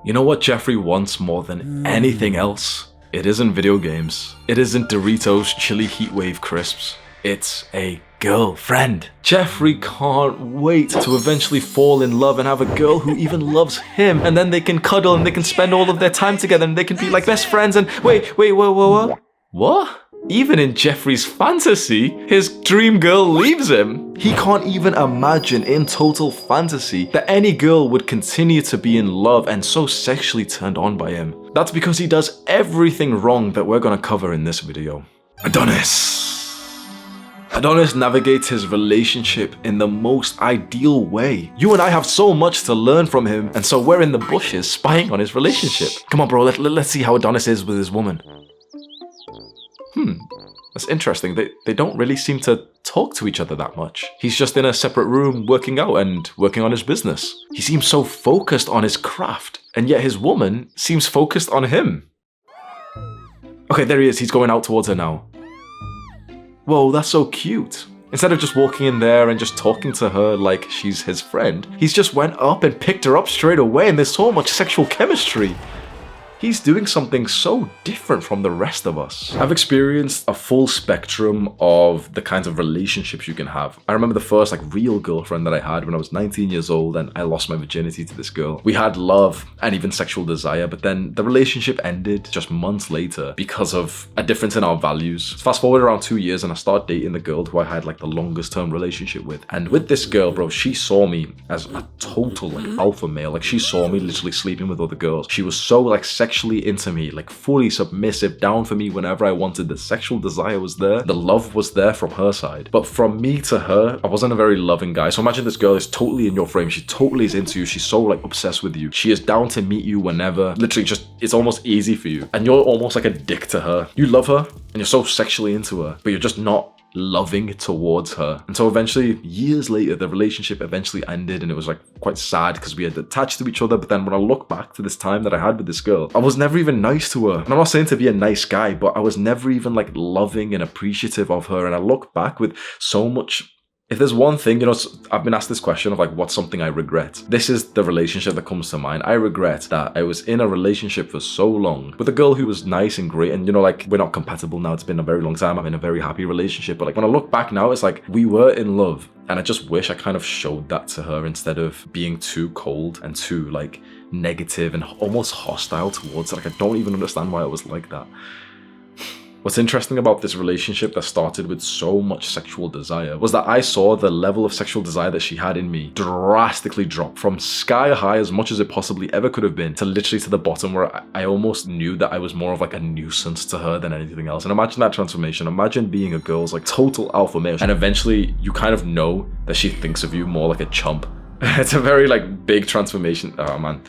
You know what Jeffrey wants more than anything else? It isn't video games. It isn't Doritos Chili Heatwave Crisps. It's a girlfriend. Jeffrey can't wait to eventually fall in love and have a girl who even loves him, and then they can cuddle and they can spend all of their time together and they can be like best friends and wait, what? Even in Jeffrey's fantasy, his dream girl leaves him. He can't even imagine in total fantasy that any girl would continue to be in love and so sexually turned on by him. That's because he does everything wrong that we're gonna cover in this video. Adonis navigates his relationship in the most ideal way. You and I have so much to learn from him, and so we're in the bushes spying on his relationship. Come on, bro, let's see how Adonis is with his woman. That's interesting. They don't really seem to talk to each other that much. He's just in a separate room working out and working on his business. He seems so focused on his craft, and yet his woman seems focused on him. Okay, there he is. He's going out towards her now. Whoa, that's so cute. Instead of just walking in there and just talking to her like she's his friend, he's just went up and picked her up straight away, and there's so much sexual chemistry. He's doing something so different from the rest of us. I've experienced a full spectrum of the kinds of relationships you can have. I remember the first real girlfriend that I had when I was 19 years old, and I lost my virginity to this girl. We had love and even sexual desire, but then the relationship ended just months later because of a difference in our values. Fast forward around 2 years and I started dating the girl who I had the longest term relationship with. And with this girl, bro, she saw me as a total alpha male. She saw me literally sleeping with other girls. She was so sexually into me, fully submissive, down for me whenever I wanted. The sexual desire was there, the love was there from her side. But from me to her, I wasn't a very loving guy. So imagine this girl is totally in your frame, she totally is into you, she's so obsessed with you, she is down to meet you whenever, literally just, it's almost easy for you, and you're almost like a dick to her. You love her and you're so sexually into her, but you're just not loving towards her. And so eventually, years later, the relationship eventually ended, and it was quite sad because we had attached to each other. But then when I look back to this time that I had with this girl, I was never even nice to her. And I'm not saying to be a nice guy, but I was never even loving and appreciative of her. And I look back with so much. If there's one thing, I've been asked this question of what's something I regret. This is the relationship that comes to mind. I regret that I was in a relationship for so long with a girl who was nice and great, and we're not compatible now. It's been a very long time. I'm in a very happy relationship, but when I look back now, it's we were in love, and I just wish I kind of showed that to her instead of being too cold and too negative and almost hostile towards it. I don't even understand why I was like that. What's interesting about this relationship that started with so much sexual desire was that I saw the level of sexual desire that she had in me drastically drop from sky high, as much as it possibly ever could have been, to literally to the bottom where I almost knew that I was more of a nuisance to her than anything else. And imagine that transformation. Imagine being a girl's total alpha male, and eventually you kind of know that she thinks of you more like a chump. It's a very big transformation. Oh man.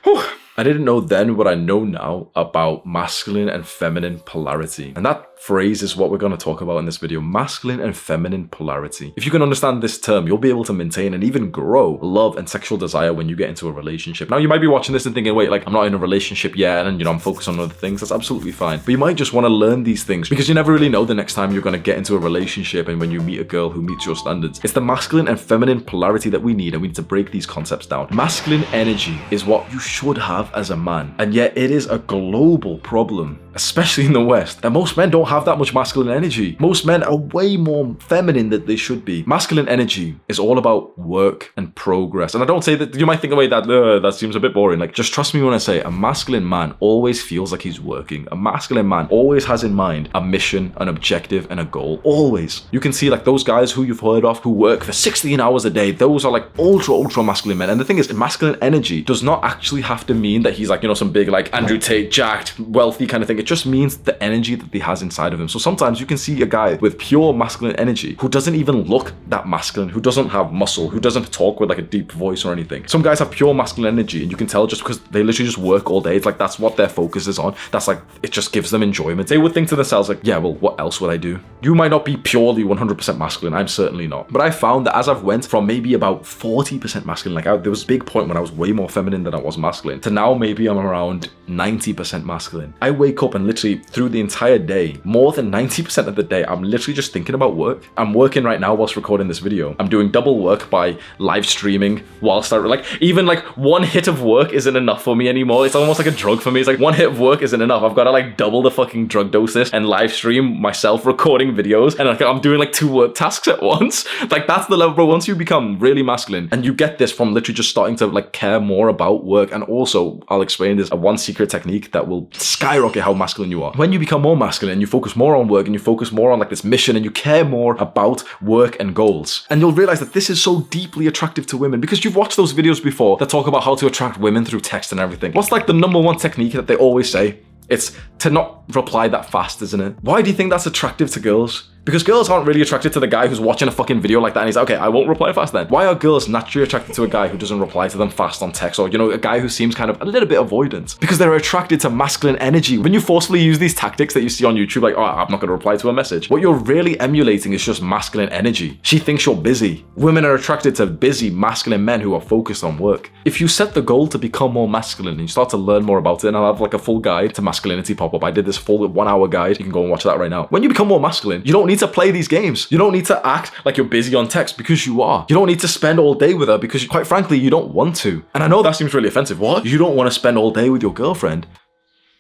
Whew. I didn't know then what I know now about masculine and feminine polarity. And that phrase is what we're going to talk about in this video. Masculine and feminine polarity. If you can understand this term, you'll be able to maintain and even grow love and sexual desire when you get into a relationship. Now, you might be watching this and thinking, wait, I'm not in a relationship yet, and I'm focused on other things. That's absolutely fine. But you might just want to learn these things because you never really know the next time you're going to get into a relationship and when you meet a girl who meets your standards. It's the masculine and feminine polarity that we need, and we need to break these concepts down. Masculine energy is what you should have as a man, and yet it is a global problem, especially in the West, that most men don't have that much masculine energy. Most men are way more feminine than they should be. Masculine energy is all about work and progress. And I don't say that, you might think, away that seems a bit boring. Just trust me when I say a masculine man always feels like he's working. A masculine man always has in mind a mission, an objective, and a goal. Always. You can see those guys who you've heard of who work for 16 hours a day. Those are ultra masculine men. And the thing is, masculine energy does not actually have to mean that he's some big Andrew Tate, jacked, wealthy kind of thing. It just means the energy that he has inside of him. So sometimes you can see a guy with pure masculine energy who doesn't even look that masculine, who doesn't have muscle, who doesn't talk with a deep voice or anything. Some guys have pure masculine energy, and you can tell just because they literally just work all day. It's that's what their focus is on. That's it just gives them enjoyment. They would think to themselves yeah, well, what else would I do? You might not be purely 100% masculine. I'm certainly not. But I found that as I've went from maybe about 40% masculine, there was a big point when I was way more feminine than I was masculine, to now maybe I'm around 90% masculine. I wake up and literally through the entire day, more than 90% of the day, I'm literally just thinking about work. I'm working right now whilst recording this video. I'm doing double work by live streaming whilst even one hit of work isn't enough for me anymore. It's almost like a drug for me. It's like one hit of work isn't enough. I've got to like double the fucking drug doses and live stream myself recording videos, and I'm doing like 2 work tasks at once. Like that's the level, bro. Once you become really masculine, and you get this from literally just starting to like care more about work, and also I'll explain this, one secret technique that will skyrocket how masculine you are. When you become more masculine, you focus more on work and you focus more on like this mission, and you care more about work and goals, and you'll realize that this is so deeply attractive to women because you've watched those videos before that talk about how to attract women through text and everything. What's like the number one technique that they always say? It's to not reply that fast, isn't it? Why do you think that's attractive to girls? Because girls aren't really attracted to the guy who's watching a fucking video like that and he's like, okay, I won't reply fast then. Why are girls naturally attracted to a guy who doesn't reply to them fast on text, or, you know, a guy who seems kind of a little bit avoidant? Because they're attracted to masculine energy. When you forcefully use these tactics that you see on YouTube, like, oh, I'm not going to reply to a message, what you're really emulating is just masculine energy. She thinks you're busy. Women are attracted to busy, masculine men who are focused on work. If you set the goal to become more masculine and you start to learn more about it, and I'll have like a full guide to masculinity pop up. I did this full 1-hour guide. You can go and watch that right now. When you become more masculine, you don't need to play these games. You don't need to act like you're busy on text because you are. You don't need to spend all day with her because, quite frankly, you don't want to. And I know that seems really offensive. What? You don't want to spend all day with your girlfriend?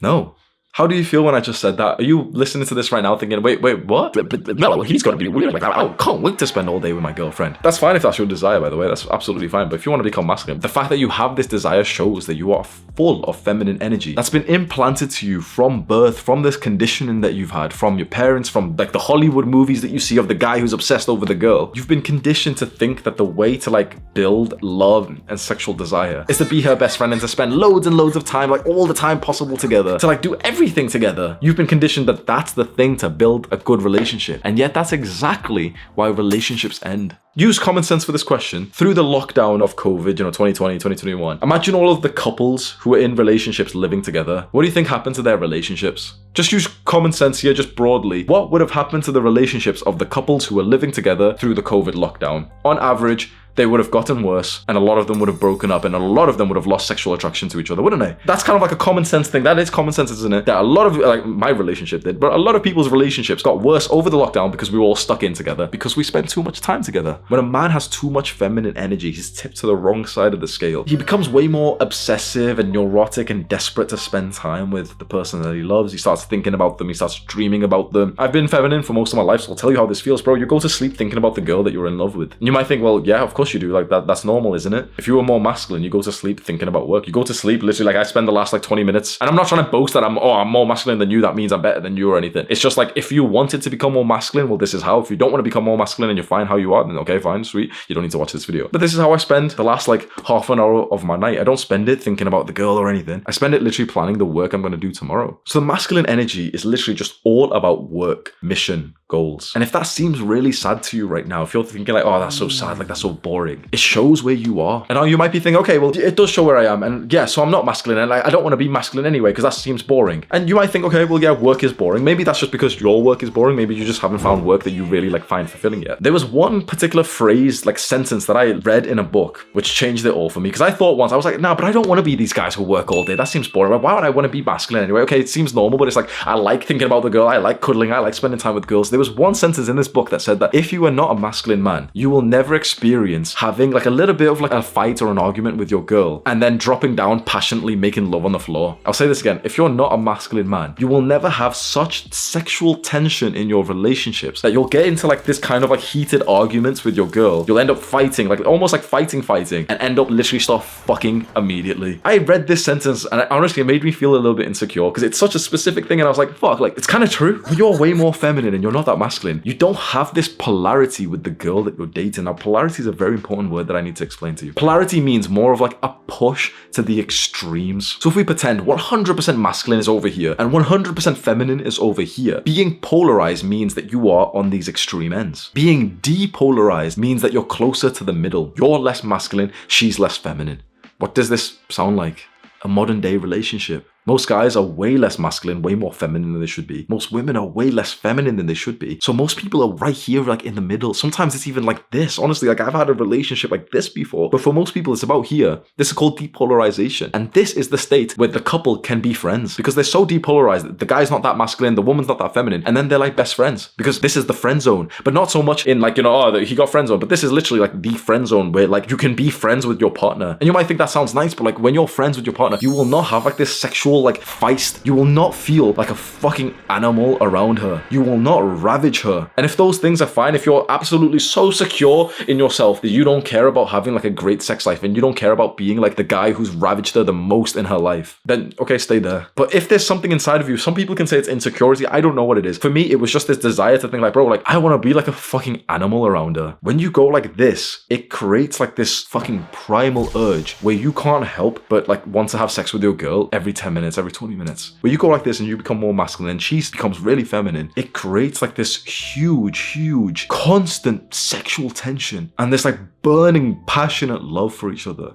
No. How do you feel when I just said that? Are you listening to this right now thinking, wait, what? No, he's got to be weird. Like, I can't wait to spend all day with my girlfriend. That's fine if that's your desire, by the way. That's absolutely fine. But if you want to become masculine, the fact that you have this desire shows that you are full of feminine energy. That's been implanted to you from birth, from this conditioning that you've had, from your parents, from like the Hollywood movies that you see of the guy who's obsessed over the girl. You've been conditioned to think that the way to like build love and sexual desire is to be her best friend and to spend loads and loads of time, like all the time possible together, to like do everything together. You've been conditioned that that's the thing to build a good relationship. And yet that's exactly why relationships end. Use common sense for this question. Through the lockdown of COVID, 2020, 2021, imagine all of the couples who are in relationships living together. What do you think happened to their relationships? Just use common sense here, just broadly. What would have happened to the relationships of the couples who were living together through the COVID lockdown? On average, they would have gotten worse, and a lot of them would have broken up, and a lot of them would have lost sexual attraction to each other, wouldn't they? That's kind of like a common sense thing. That is common sense, isn't it? That a lot of, like my relationship did, but a lot of people's relationships got worse over the lockdown because we were all stuck in together, because we spent too much time together. When a man has too much feminine energy, he's tipped to the wrong side of the scale. He becomes way more obsessive and neurotic and desperate to spend time with the person that he loves. He starts thinking about them. He starts dreaming about them. I've been feminine for most of my life, so I'll tell you how this feels, bro. You go to sleep thinking about the girl that you're in love with. And you might think, well, yeah, of course you do. Like that's normal, isn't it? If you were more masculine, you go to sleep thinking about work. You go to sleep literally, like I spend the last like 20 minutes, and I'm not trying to boast that I'm more masculine than you, that means I'm better than you or anything. It's just like, if you wanted to become more masculine, well, this is how. If you don't want to become more masculine and you're fine how you are, then okay, fine, sweet. You don't need to watch this video. But this is how I spend the last like half an hour of my night. I don't spend it thinking about the girl or anything. I spend it literally planning the work I'm going to do tomorrow. So the masculine energy is literally just all about work, mission, goals. And if that seems really sad to you right now, if you're thinking like, oh, that's so sad, like that's so boring, it shows where you are. And now you might be thinking, okay, well, it does show where I am, and yeah, so I'm not masculine, and like I don't want to be masculine anyway because that seems boring. And you might think, okay, well, yeah, work is boring. Maybe that's just because your work is boring. Maybe you just haven't found work that you really like find fulfilling yet. There was one particular phrase, like sentence, that I read in a book which changed it all for me, because I thought once, I was like, nah, but I don't want to be these guys who work all day. That seems boring. Why would I want to be masculine anyway? Okay, it seems normal, but it's like, I like thinking about the girl, I like cuddling, I like spending time with girls. There was one sentence in this book that said that if you are not a masculine man, you will never experience having like a little bit of like a fight or an argument with your girl and then dropping down passionately making love on the floor. I'll say this again. If you're not a masculine man, you will never have such sexual tension in your relationships that you'll get into like this kind of like heated arguments with your girl. You'll end up fighting, like almost like fighting, and end up literally start fucking immediately. I read this sentence and honestly, it made me feel a little bit insecure because it's such a specific thing, and I was like, fuck, like it's kind of true. When you're way more feminine and you're not that masculine, you don't have this polarity with the girl that you're dating. Now, polarity is a very important word that I need to explain to you. Polarity means more of like a push to the extremes. So if we pretend 100% masculine is over here and 100% feminine is over here, being polarized means that you are on these extreme ends. Being depolarized means that you're closer to the middle. You're less masculine, she's less feminine. What does this sound like? A modern day relationship. Most guys are way less masculine, way more feminine than they should be. Most women are way less feminine than they should be. So most people are right here, like in the middle. Sometimes it's even like this. Honestly, like I've had a relationship like this before, but for most people, it's about here. This is called depolarization. And this is the state where the couple can be friends because they're so depolarized. The guy's not that masculine, the woman's not that feminine. And then they're like best friends because this is the friend zone, but not so much in like, oh, he got friend zone, but this is literally like the friend zone where like you can be friends with your partner. And you might think that sounds nice, but like when you're friends with your partner, you will not have like this sexual like feist. You will not feel like a fucking animal around her. You will not ravage her. And if those things are fine, if you're absolutely so secure in yourself that you don't care about having like a great sex life and you don't care about being like the guy who's ravaged her the most in her life, then okay, stay there. But if there's something inside of you, some people can say it's insecurity. I don't know what it is. For me, it was just this desire to think like, bro, like I want to be like a fucking animal around her. When you go like this, it creates like this fucking primal urge where you can't help but like want to have sex with your girl every 10 minutes, every 20 minutes. Where you go like this and you become more masculine and she becomes really feminine, it creates like this huge, constant sexual tension and this like burning, passionate love for each other.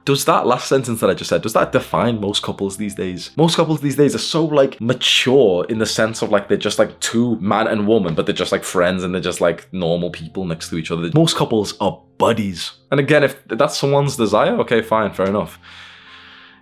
Does that last sentence that I just said, does that define most couples these days? Most couples these days are so like mature in the sense of like they're just like two man and woman, but they're just like friends and they're just like normal people next to each other. Most couples are buddies. And again, if that's someone's desire, okay, fine, fair enough.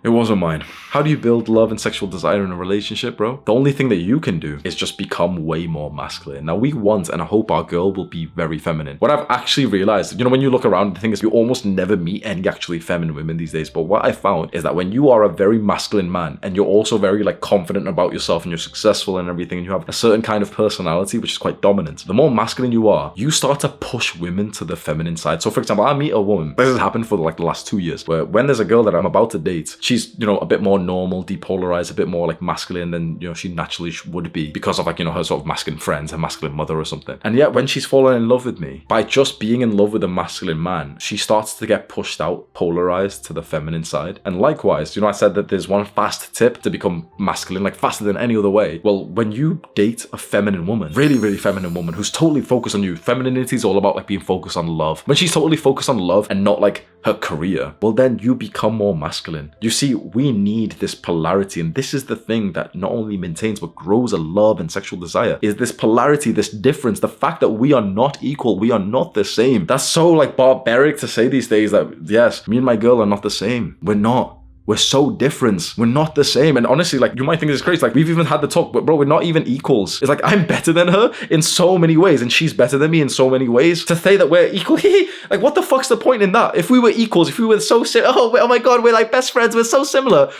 It wasn't mine. How do you build love and sexual desire in a relationship, bro? The only thing that you can do is just become way more masculine. Now, we want and I hope our girl will be very feminine. What I've actually realized, you know, when you look around, the thing is you almost never meet any actually feminine women these days. But what I found is that when you are a very masculine man and you're also very like confident about yourself and you're successful and everything and you have a certain kind of personality, which is quite dominant, the more masculine you are, you start to push women to the feminine side. So for example, I meet a woman, this has happened for like the last 2 years, where when there's a girl that I'm about to date, she's, you know, a bit more normal, depolarized, a bit more like masculine than, you know, she naturally would be because of like, you know, her sort of masculine friends, her masculine mother or something. And yet when she's fallen in love with me, by just being in love with a masculine man, she starts to get pushed out, polarized to the feminine side. And likewise, you know, I said that there's one fast tip to become masculine, like faster than any other way. Well, when you date a feminine woman, really feminine woman who's totally focused on you, femininity is all about like being focused on love. When she's totally focused on love and not like her career, well then you become more masculine. You see, we need this polarity, and this is the thing that not only maintains but grows a love and sexual desire, is this polarity, this difference, the fact that we are not equal, we are not the same. That's so like barbaric to say these days that yes, me and my girl are not the same. We're not. We're so different. We're not the same. And honestly, like, you might think this is crazy. Like, we've even had the talk, but bro, we're not even equals. It's like, I'm better than her in so many ways, and she's better than me in so many ways. To say that we're equal, like, what the fuck's the point in that? If we were equals, if we were so oh my God, we're like best friends, we're so similar.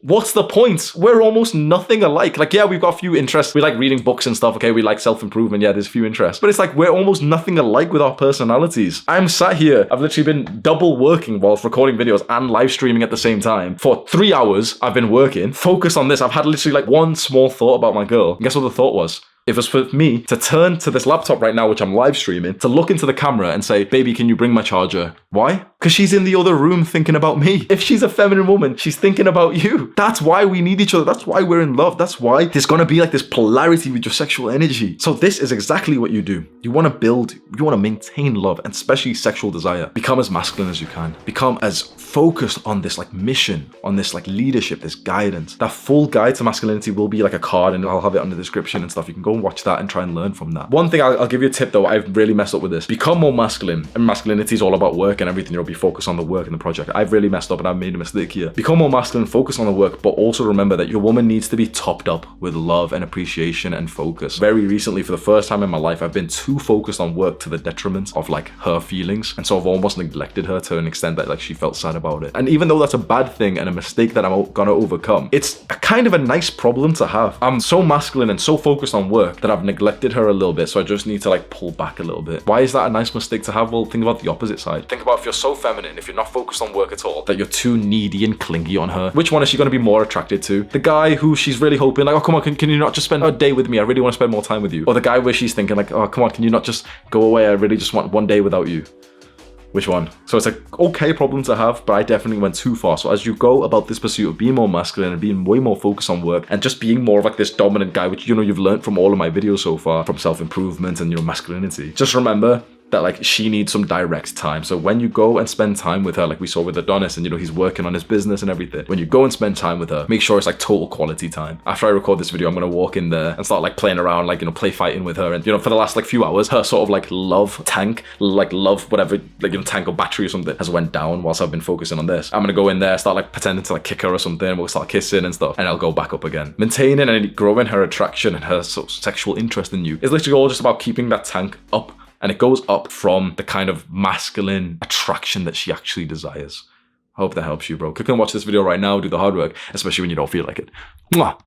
What's the point? We're almost nothing alike. Like, yeah, we've got a few interests. We like reading books and stuff. Okay, we like self-improvement. Yeah, there's a few interests. But it's like, we're almost nothing alike with our personalities. I'm sat here. I've literally been double working whilst recording videos and live streaming at the same time. For 3 hours, I've been working, focused on this. I've had literally like one small thought about my girl. And guess what the thought was? If it was for me to turn to this laptop right now, which I'm live streaming, to look into the camera and say, baby, can you bring my charger? Why? Because she's in the other room thinking about me. If she's a feminine woman, she's thinking about you. That's why we need each other. That's why we're in love. That's why there's going to be like this polarity with your sexual energy. So this is exactly what you do. You want to build, you want to maintain love, and especially sexual desire. Become as masculine as you can. Become as focused on this like mission, on this like leadership, this guidance. That full guide to masculinity will be like a card, and I'll have it on the description and stuff. You can go and watch that and try and learn from that. One thing I'll give you a tip though, I've really messed up with this. Become more masculine, and masculinity is all about work and everything. You'll be focused on the work and the project. I've really messed up and I've made a mistake here. Become more masculine, focus on the work, but also remember that your woman needs to be topped up with love and appreciation and focus. Very recently, for the first time in my life, I've been too focused on work to the detriment of like her feelings, and so I've almost neglected her to an extent that like she felt sad about it. And even though that's a bad thing and a mistake that I'm gonna overcome, it's a kind of a nice problem to have. I'm so masculine and so focused on work that I've neglected her a little bit, so I just need to like pull back a little bit. Why is that a nice mistake to have? Well, think about the opposite side. Think about if you're so feminine, if you're not focused on work at all, that you're too needy and clingy on her. Which one is she going to be more attracted to? The guy who she's really hoping like, oh come on, can you not just spend a day with me? I really want to spend more time with you. Or the guy where she's thinking like, oh come on, can you not just go away? I really just want one day without you. Which one? So it's an okay problem to have, but I definitely went too far. So as you go about this pursuit of being more masculine and being way more focused on work and just being more of like this dominant guy, which, you know, you've learned from all of my videos so far, from self-improvement and, you know, masculinity, just remember, that like she needs some direct time. So when you go and spend time with her, like we saw with Adonis, and you know, he's working on his business and everything, when you go and spend time with her, make sure it's like total quality time. After I record this video, I'm gonna walk in there and start like playing around, like, you know, play fighting with her. And you know, for the last like few hours, her sort of like love tank, like love whatever, like, you know, tank or battery or something has went down whilst I've been focusing on this. I'm gonna go in there, start like pretending to like kick her or something, we'll start kissing and stuff, and I'll go back up again. Maintaining and growing her attraction and her sort of sexual interest in you is literally all just about keeping that tank up, and it goes up from the kind of masculine attraction that she actually desires. I hope that helps you, bro. Click and watch this video right now, do the hard work, especially when you don't feel like it. Mwah!